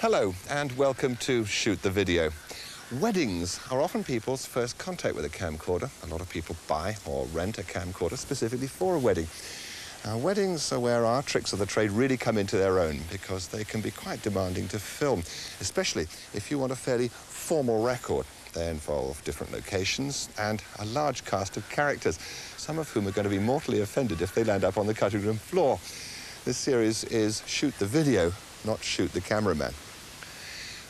Hello and welcome to Shoot the Video. Weddings are often people's first contact with a camcorder. A lot of people buy or rent a camcorder specifically for a wedding. Weddings are where our tricks of the trade really come into their own because they can be quite demanding to film, especially if you want a fairly formal record. They involve different locations and a large cast of characters, some of whom are going to be mortally offended if they land up on the cutting room floor. This series is Shoot the Video, not Shoot the Cameraman.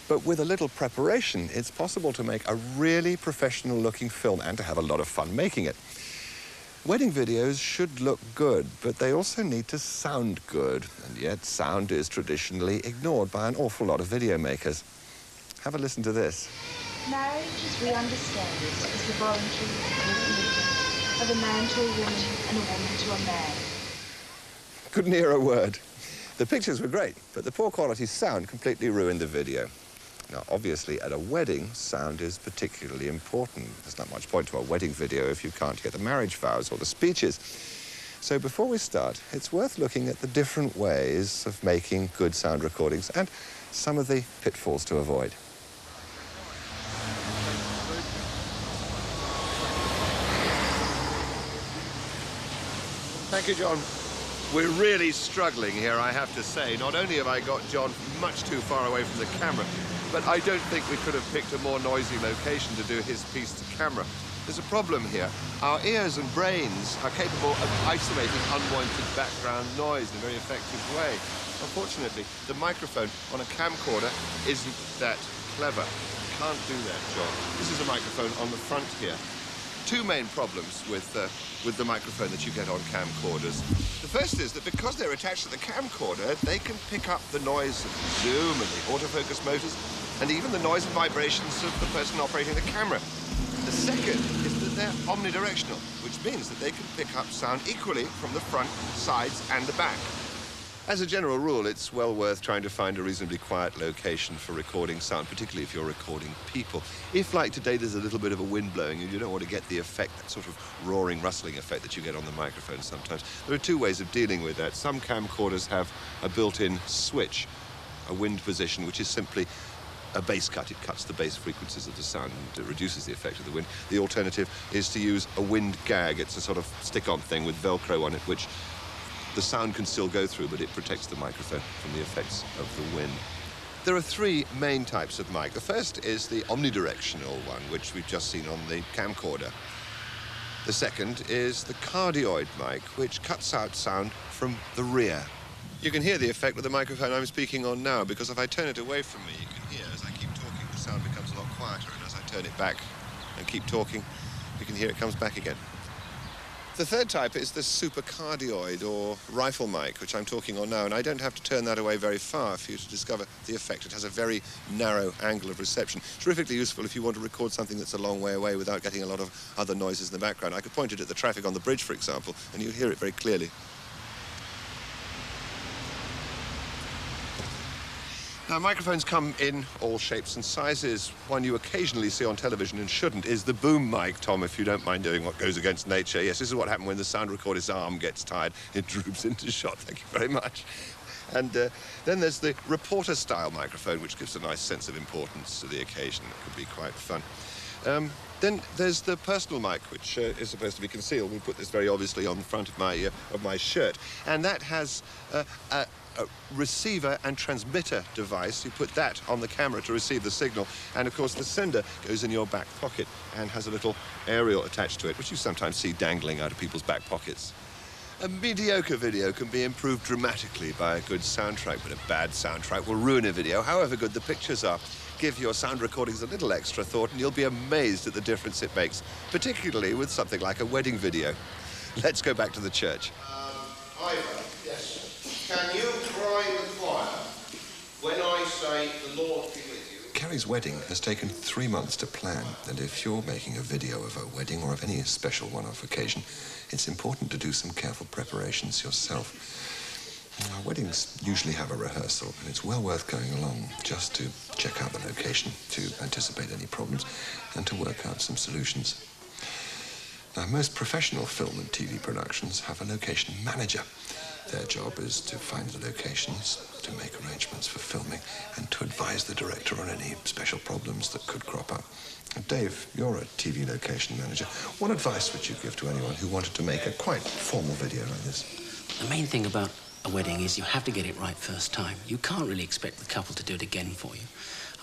But with a little preparation, it's possible to make a really professional-looking film and to have a lot of fun making it. Wedding videos should look good, but they also need to sound good, and yet sound is traditionally ignored by an awful lot of video makers. Have a listen to this. Marriage, as we understand it, is the voluntary commitment of a man to a woman and a woman to a man. Couldn't hear a word. The pictures were great, but the poor quality sound completely ruined the video. Now, obviously, at a wedding, sound is particularly important. There's not much point to a wedding video if you can't get the marriage vows or the speeches. So before we start, it's worth looking at the different ways of making good sound recordings and some of the pitfalls to avoid. Thank you, John. We're really struggling here, I have to say. Not only have I got John much too far away from the camera, but I don't think we could have picked a more noisy location to do his piece to camera. There's a problem here. Our ears and brains are capable of isolating unwanted background noise in a very effective way. Unfortunately, the microphone on a camcorder isn't that clever. Can't do that, John. This is a microphone on the front here. Two main problems with the microphone that you get on camcorders. The first is that because they're attached to the camcorder, they can pick up the noise of the zoom and the autofocus motors, and even the noise and vibrations of the person operating the camera. The second is that they're omnidirectional, which means that they can pick up sound equally from the front, sides, and the back. As a general rule, it's well worth trying to find a reasonably quiet location for recording sound, particularly if you're recording people. If, like today, there's a little bit of a wind blowing and you don't want to get the effect, that sort of roaring, rustling effect that you get on the microphone sometimes, there are two ways of dealing with that. Some camcorders have a built-in switch, a wind position, which is simply a bass cut. It cuts the bass frequencies of the sound and it reduces the effect of the wind. The alternative is to use a wind gag. It's a sort of stick-on thing with Velcro on it, which the sound can still go through, but it protects the microphone from the effects of the wind. There are three main types of mic. The first is the omnidirectional one, which we've just seen on the camcorder. The second is the cardioid mic, which cuts out sound from the rear. You can hear the effect with the microphone I'm speaking on now, because if I turn it away from me, you can hear as I keep talking, the sound becomes a lot quieter, and as I turn it back and keep talking, you can hear it comes back again. The third type is the supercardioid, or rifle mic, which I'm talking on now, and I don't have to turn that away very far for you to discover the effect. It has a very narrow angle of reception. Terrifically useful if you want to record something that's a long way away without getting a lot of other noises in the background. I could point it at the traffic on the bridge, for example, and you'll hear it very clearly. Now, microphones come in all shapes and sizes. One you occasionally see on television and shouldn't is the boom mic, Tom, if you don't mind doing what goes against nature. Yes, this is what happens when the sound recorder's arm gets tired. It droops into shot. Thank you very much. And then there's the reporter-style microphone, which gives a nice sense of importance to the occasion. It could be quite fun. Then there's the personal mic, which is supposed to be concealed. We put this very obviously on the front of my shirt. And that has a receiver and transmitter device. You put that on the camera to receive the signal, and of course the sender goes in your back pocket and has a little aerial attached to it, which you sometimes see dangling out of people's back pockets. A mediocre video can be improved dramatically by a good soundtrack, but a bad soundtrack will ruin a video, however good the pictures are. Give your sound recordings a little extra thought and you'll be amazed at the difference it makes, particularly with something like a wedding video. Let's go back to the church. Ivor, yes. Can you cry in the choir when I say the Lord be with you? Carrie's wedding has taken 3 months to plan, and if you're making a video of her wedding or of any special one-off occasion, it's important to do some careful preparations yourself. Our weddings usually have a rehearsal, and it's well worth going along just to check out the location, to anticipate any problems, and to work out some solutions. Now, most professional film and TV productions have a location manager. Their job is to find the locations, to make arrangements for filming and to advise the director on any special problems that could crop up. Dave, you're a TV location manager. What advice would you give to anyone who wanted to make a quite formal video like this? The main thing about a wedding is you have to get it right first time. You can't really expect the couple to do it again for you.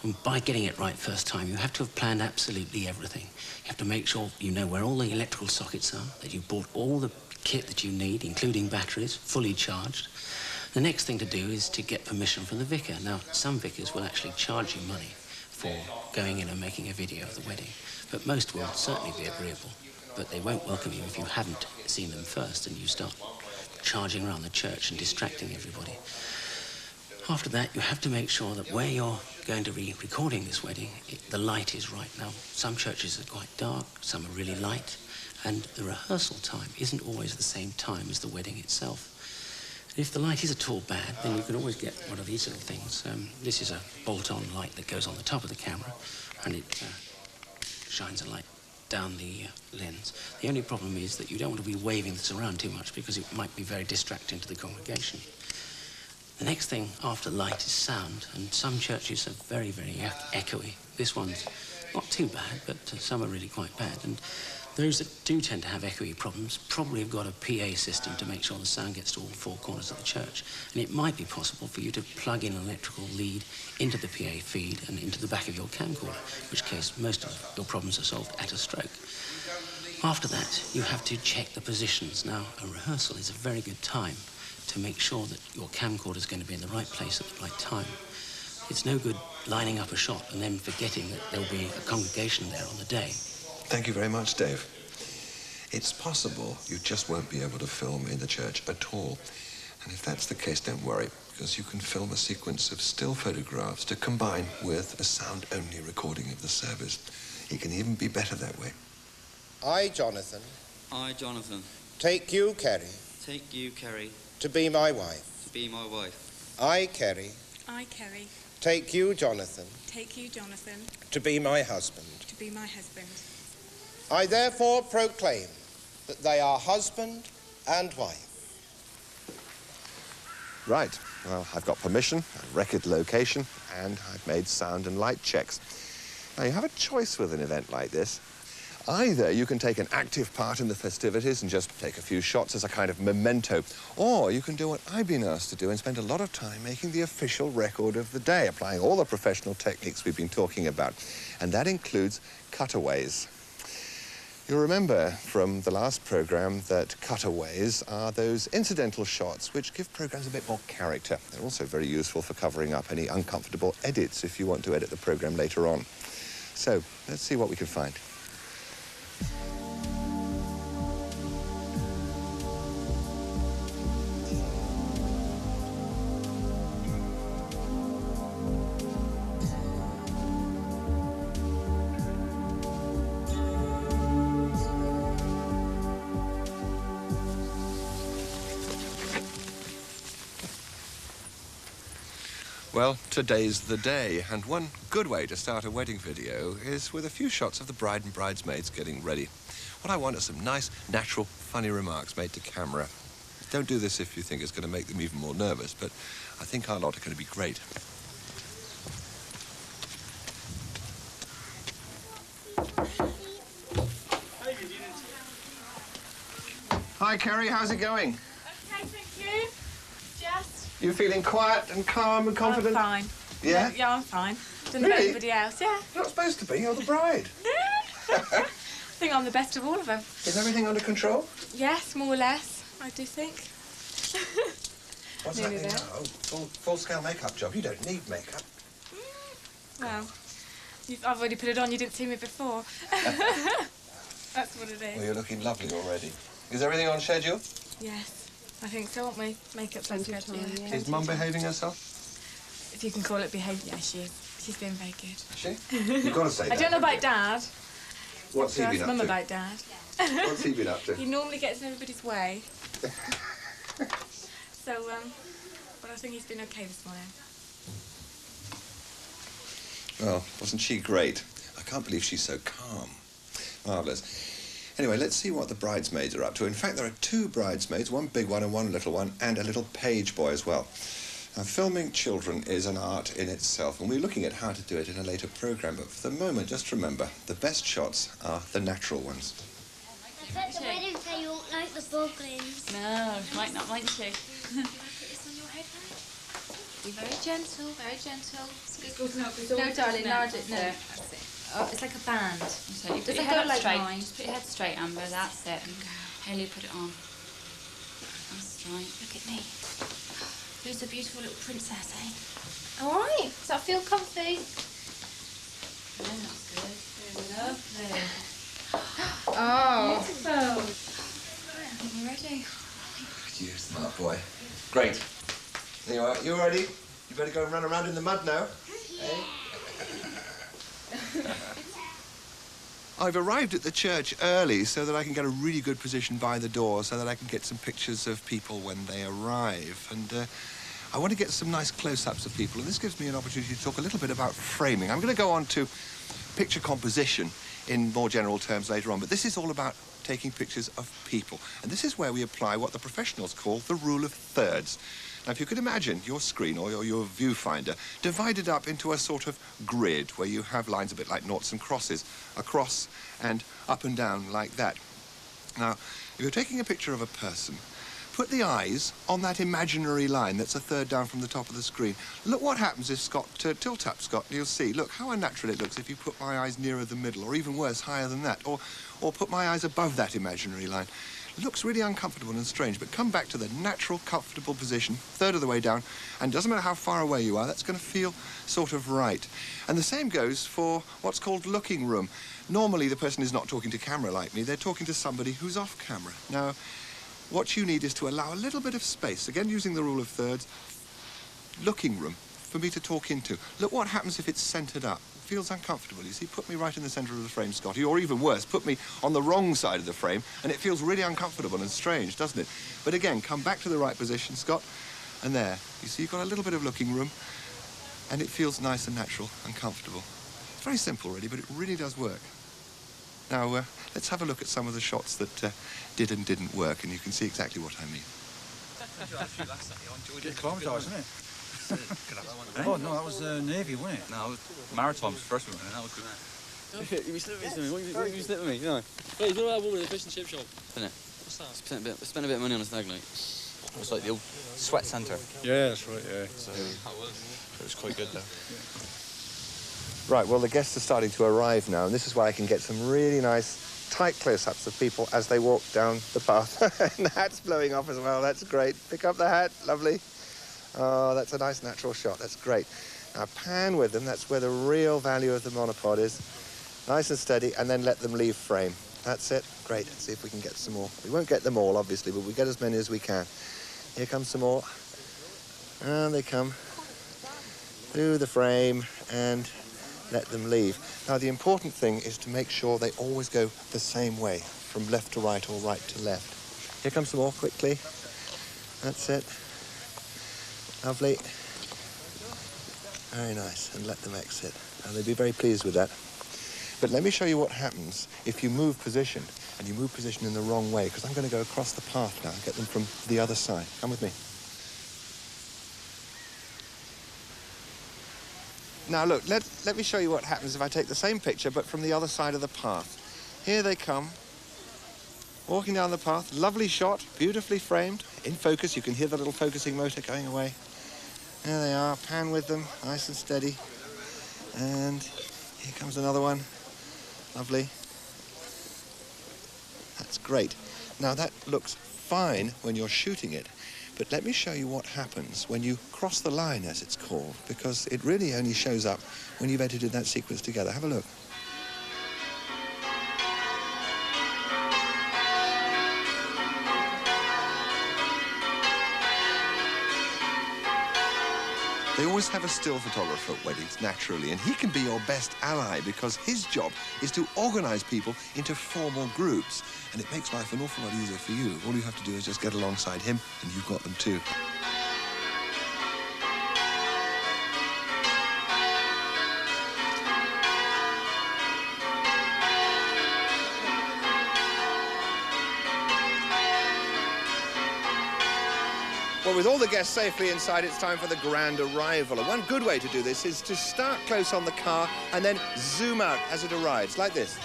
And by getting it right first time, you have to have planned absolutely everything. You have to make sure you know where all the electrical sockets are, that you've bought all the kit that you need, including batteries, fully charged. The next thing to do is to get permission from the vicar. Now, some vicars will actually charge you money for going in and making a video of the wedding, but most will certainly be agreeable. But they won't welcome you if you haven't seen them first and you start charging around the church and distracting everybody. After that, you have to make sure that where you're going to be recording this wedding, the light is right. Now, some churches are quite dark, some are really light, and the rehearsal time isn't always the same time as the wedding itself. If the light is at all bad, then you can always get one of these little things. This is a bolt-on light that goes on the top of the camera, and it shines a light down the lens. The only problem is that you don't want to be waving this around too much because it might be very distracting to the congregation. The next thing after light is sound, and some churches are very, very echoey. This one's not too bad, but some are really quite bad. And those that do tend to have echoey problems probably have got a PA system to make sure the sound gets to all four corners of the church. And it might be possible for you to plug in an electrical lead into the PA feed and into the back of your camcorder, in which case most of your problems are solved at a stroke. After that, you have to check the positions. Now, a rehearsal is a very good time to make sure that your camcorder is going to be in the right place at the right time. It's no good lining up a shot and then forgetting that there'll be a congregation there on the day. Thank you very much, Dave. It's possible you just won't be able to film in the church at all. And if that's the case, don't worry, because you can film a sequence of still photographs to combine with a sound-only recording of the service. It can even be better that way. I, Jonathan, Take you, Kerry, to be my wife. I, Kerry, take you, Jonathan, to be my husband. I therefore proclaim that they are husband and wife. Right. Well, I've got permission, I've recorded location, and I've made sound and light checks. Now, you have a choice with an event like this. Either you can take an active part in the festivities and just take a few shots as a kind of memento, or you can do what I've been asked to do and spend a lot of time making the official record of the day, applying all the professional techniques we've been talking about. And that includes cutaways. You'll remember from the last programme that cutaways are those incidental shots which give programmes a bit more character. They're also very useful for covering up any uncomfortable edits if you want to edit the programme later on. So, let's see what we can find. Well, today's the day, and one good way to start a wedding video is with a few shots of the bride and bridesmaids getting ready. What I want are some nice, natural, funny remarks made to camera. Don't do this if you think it's going to make them even more nervous, but I think our lot are going to be great. Hi, Kerry, how's it going? Okay, thank you. Just... You feeling quiet and calm and confident? I'm fine. Yeah? Yeah, I'm fine. Don't know about Really? anybody else, yeah. You're not supposed to be, you're the bride. I think I'm the best of all of them. Is everything under control? Yes, more or less, I do think. What's Nearly happening there. now? Oh, full-scale makeup job. You don't need makeup. Well, I've already put it on, you didn't see me before. That's what it is. Well, you're looking lovely already. Is everything on schedule? Yes, I think so, aren't we? Makeup's on schedule. Yeah. Is Mum behaving herself? If you can call it behaviour, yeah, she is. She's been very good. Is she? You've got to say that. I don't know about Dad. What's he Ask been up Mum to? about Dad. What's he been up to? He normally gets in everybody's way. So, but I think he's been okay this morning. Well, wasn't she great? I can't believe she's so calm. Marvellous. Anyway, let's see what the bridesmaids are up to. In fact, there are two bridesmaids, one big one and one little one, and a little page boy as well. Now, filming children is an art in itself, and we're looking at how to do it in a later program. But for the moment, just remember, the best shots are the natural ones. I bet the wedding day you won't like the buggins. No, might not want to. Put this on your head, right? Be very gentle, very gentle. No, darling, no, that's it. Oh, it's like a band. So you put Does your it head go up like straight. mine? Just put your head straight, Amber. That's it. Haley, put it on. That's right. Look at me. Who's the beautiful little princess, eh? All right. Does that feel comfy? Yeah, that's good. Lovely. Oh. Beautiful. Right, I think we're ready. You smart boy. Great. There you are. You ready? You better go and run around in the mud now. Eh? I've arrived at the church early so that I can get a really good position by the door so that I can get some pictures of people when they arrive. And I want to get some nice close-ups of people, and this gives me an opportunity to talk a little bit about framing. I'm going to go on to picture composition in more general terms later on, but this is all about taking pictures of people. And this is where we apply what the professionals call the rule of thirds. Now, if you could imagine your screen or your viewfinder divided up into a sort of grid where you have lines a bit like noughts and crosses, across and up and down like that. Now, if you're taking a picture of a person, put the eyes on that imaginary line that's a third down from the top of the screen. Look what happens if Scott, tilt up, Scott, and you'll see. Look how unnatural it looks if you put my eyes nearer the middle, or even worse, higher than that, or put my eyes above that imaginary line. It looks really uncomfortable and strange, but come back to the natural, comfortable position, third of the way down, and doesn't matter how far away you are, that's going to feel sort of right. And the same goes for what's called looking room. Normally, the person is not talking to camera like me, they're talking to somebody who's off camera. Now, what you need is to allow a little bit of space, again using the rule of thirds, looking room for me to talk into. Look what happens if it's centered up. It feels uncomfortable, you see. Put me right in the center of the frame, Scotty, or even worse, put me on the wrong side of the frame, and it feels really uncomfortable and strange, doesn't it? But again, come back to the right position, Scott, and there. You see, you've got a little bit of looking room, and it feels nice and natural and comfortable. It's very simple, really, but it really does work. Now, let's have a look at some of the shots that did and didn't work, and you can see exactly what I mean. Acclimatised, isn't it? Oh, no, that was Navy, wasn't it? No, Maritime was the first one, and that was good. You slipped me. What you slipping me? No. Hey, you know that woman at the fish and chip shop? Isn't it? What's that? Spent a bit of money on a stag night. It's like the old sweat centre. Yeah, that's right, yeah. So it was quite good, though. Right, well, the guests are starting to arrive now, and this is where I can get some really nice, tight close-ups of people as they walk down the path. And the hat's blowing off as well. That's great. Pick up the hat. Lovely. Oh, that's a nice natural shot. That's great. Now, pan with them. That's where the real value of the monopod is. Nice and steady, and then let them leave frame. That's it. Great. Let's see if we can get some more. We won't get them all, obviously, but we get as many as we can. Here comes some more. And they come through the frame and let them leave. Now, the important thing is to make sure they always go the same way, from left to right or right to left. Here comes some more, quickly. That's it. Lovely. Very nice, and let them exit. Now, they'll be very pleased with that. But let me show you what happens if you move position, and you move position in the wrong way, because I'm going to go across the path now and get them from the other side. Come with me. Now, look, let me show you what happens if I take the same picture, but from the other side of the path. Here they come, walking down the path. Lovely shot, beautifully framed. In focus, you can hear the little focusing motor going away. There they are, pan with them, nice and steady. And here comes another one. Lovely. That's great. Now, that looks fine when you're shooting it. But let me show you what happens when you cross the line, as it's called, because it really only shows up when you've edited that sequence together. Have a look. They always have a still photographer at weddings, naturally, and he can be your best ally because his job is to organise people into formal groups, and it makes life an awful lot easier for you. All you have to do is just get alongside him, and you've got them too. Well, Well, with all the guests safely inside, it's time for the grand arrival. And one good way to do this is to start close on the car and then zoom out as it arrives, like this.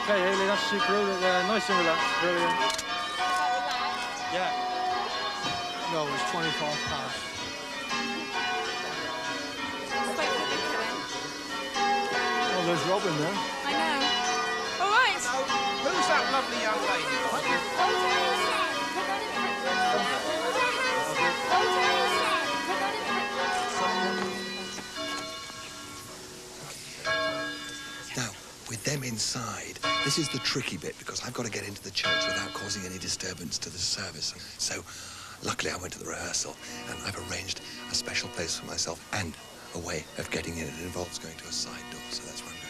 Okay, Hayley, that's super. Nice and relaxed, brilliant. Yeah. No, it's 25 past. Oh, there's Robin there. I know. All right. Who's that lovely young lady? Now, with them inside, this is the tricky bit because I've got to get into the church without causing any disturbance to the service. So, luckily I went to the rehearsal and I've arranged a special place for myself and a way of getting in. It involves going to a side door, so that's where I'm going.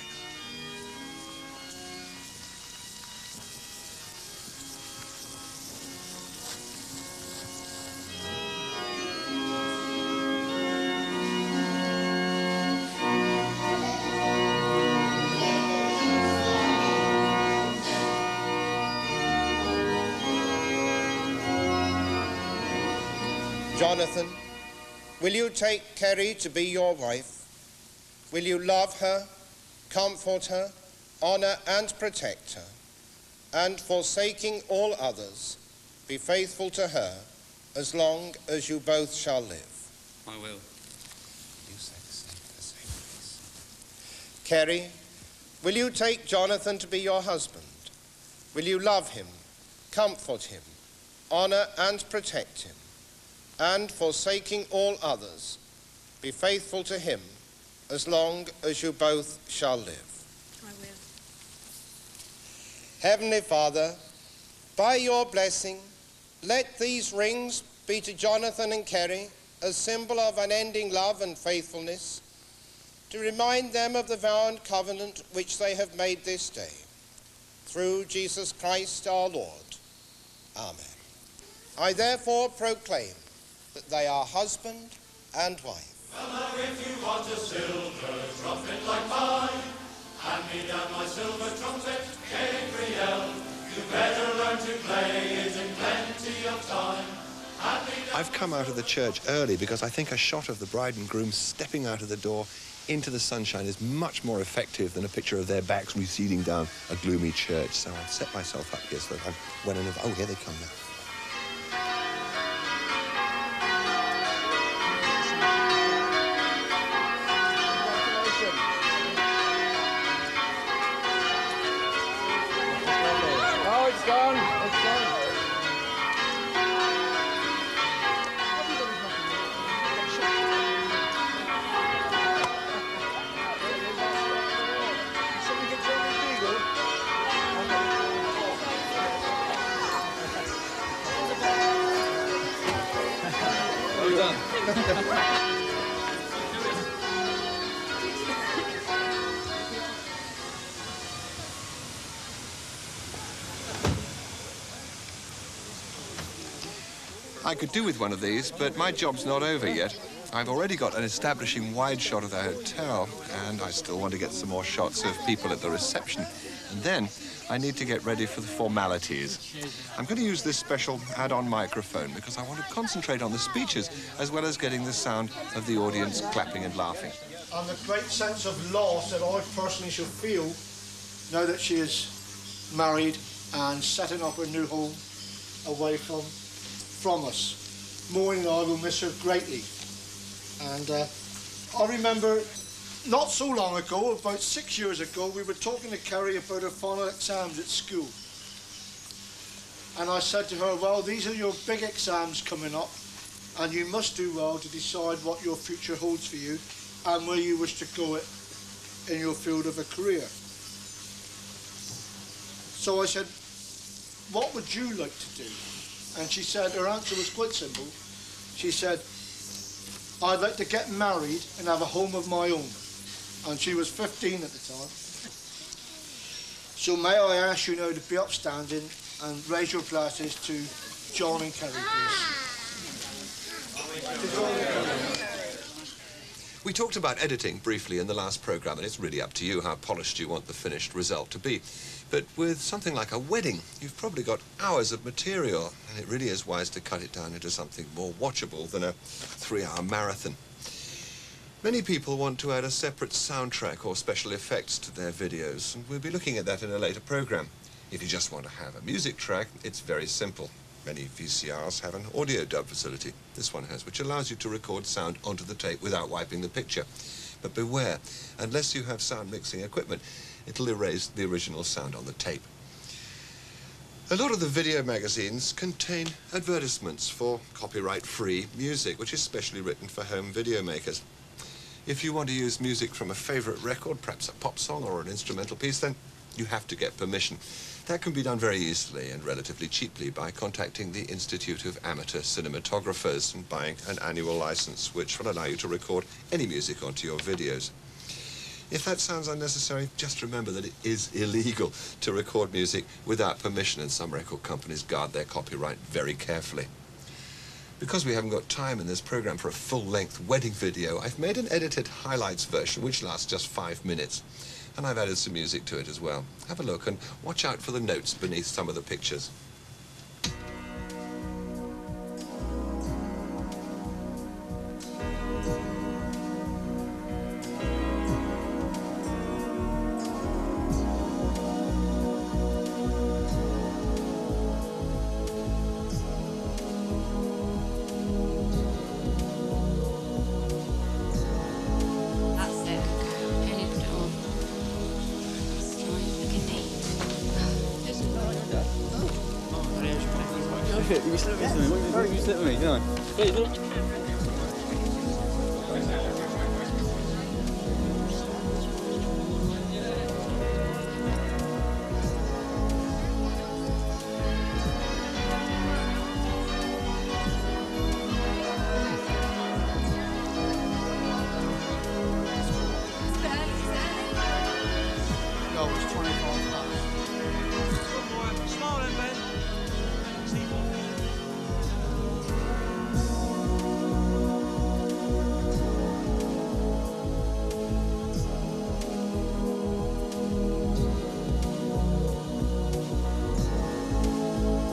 Jonathan, will you take Kerry to be your wife? Will you love her, comfort her, honour and protect her, and forsaking all others, be faithful to her as long as you both shall live? I will. You say the same, please. Kerry, will you take Jonathan to be your husband? Will you love him, comfort him, honour and protect him, and forsaking all others, be faithful to him as long as you both shall live? I will. Heavenly Father, by your blessing, let these rings be to Jonathan and Kerry a symbol of unending love and faithfulness, to remind them of the vow and covenant which they have made this day. Through Jesus Christ our Lord. Amen. I therefore proclaim that they are husband and wife. Mama, if you want a silver trumpet like mine, hand me down my silver trumpet, Gabriel. You better learn to play it in plenty of time. I've come out of the church early because I think a shot of the bride and groom stepping out of the door into the sunshine is much more effective than a picture of their backs receding down a gloomy church. So I've set myself up here so that I'm well enough. Oh, here they come now. Oh, it's gone. It's gone. Well done. I could do with one of these, but my job's not over yet. I've already got an establishing wide shot of the hotel, and I still want to get some more shots of people at the reception. And then I need to get ready for the formalities. I'm going to use this special add-on microphone because I want to concentrate on the speeches as well as getting the sound of the audience clapping and laughing. And the great sense of loss that I personally shall feel now that she is married and setting up her new home away from us. Maureen and I will miss her greatly. And I remember not so long ago, about 6 years ago, we were talking to Kerry about her final exams at school. And I said to her, well, these are your big exams coming up, and you must do well to decide what your future holds for you and where you wish to go in your field of a career. So I said, what would you like to do? And she said, her answer was quite simple. She said, I'd like to get married and have a home of my own. And she was 15 at the time. So may I ask you now to be upstanding and raise your glasses to John and Kerry, please. We talked about editing briefly in the last programme, and it's really up to you how polished you want the finished result to be. But with something like a wedding, you've probably got hours of material, and it really is wise to cut it down into something more watchable than a 3-hour marathon. Many people want to add a separate soundtrack or special effects to their videos, and we'll be looking at that in a later programme. If you just want to have a music track, it's very simple. Many VCRs have an audio dub facility. This one has, which allows you to record sound onto the tape without wiping the picture. But beware, unless you have sound mixing equipment, it'll erase the original sound on the tape. A lot of the video magazines contain advertisements for copyright-free music, which is specially written for home video makers. If you want to use music from a favourite record, perhaps a pop song or an instrumental piece, then you have to get permission. That can be done very easily and relatively cheaply by contacting the Institute of Amateur Cinematographers and buying an annual license, which will allow you to record any music onto your videos. If that sounds unnecessary, just remember that it is illegal to record music without permission, and some record companies guard their copyright very carefully. Because we haven't got time in this programme for a full-length wedding video, I've made an edited highlights version which lasts just 5 minutes. And I've added some music to it as well. Have a look and watch out for the notes beneath some of the pictures. You slept with me. What did you sleep with me? No. Yeah, you did. No, it's 25 plus. Smile then, Ben.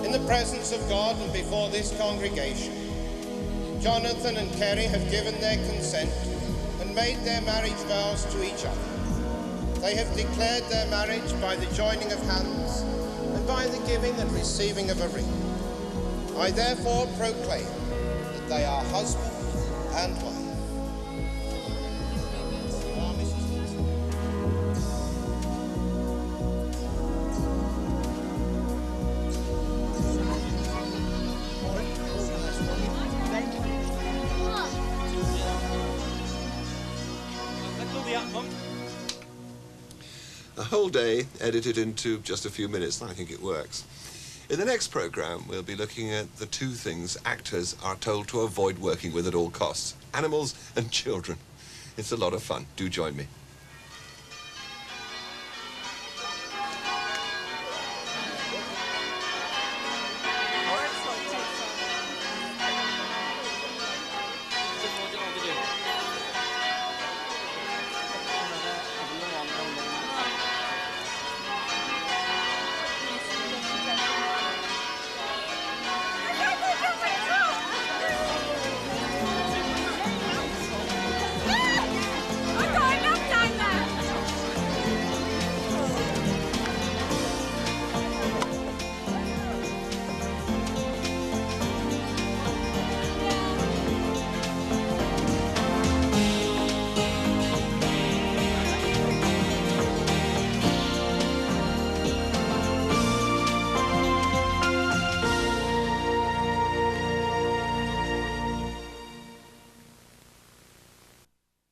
In the presence of God and before this congregation, Jonathan and Kerry have given their consent and made their marriage vows to each other. They have declared their marriage by the joining of hands and by the giving and receiving of a ring. I therefore proclaim that they are husband and wife. A whole day edited into just a few minutes, and I think it works. In the next programme, we'll be looking at the 2 things actors are told to avoid working with at all costs: animals and children. It's a lot of fun. Do join me.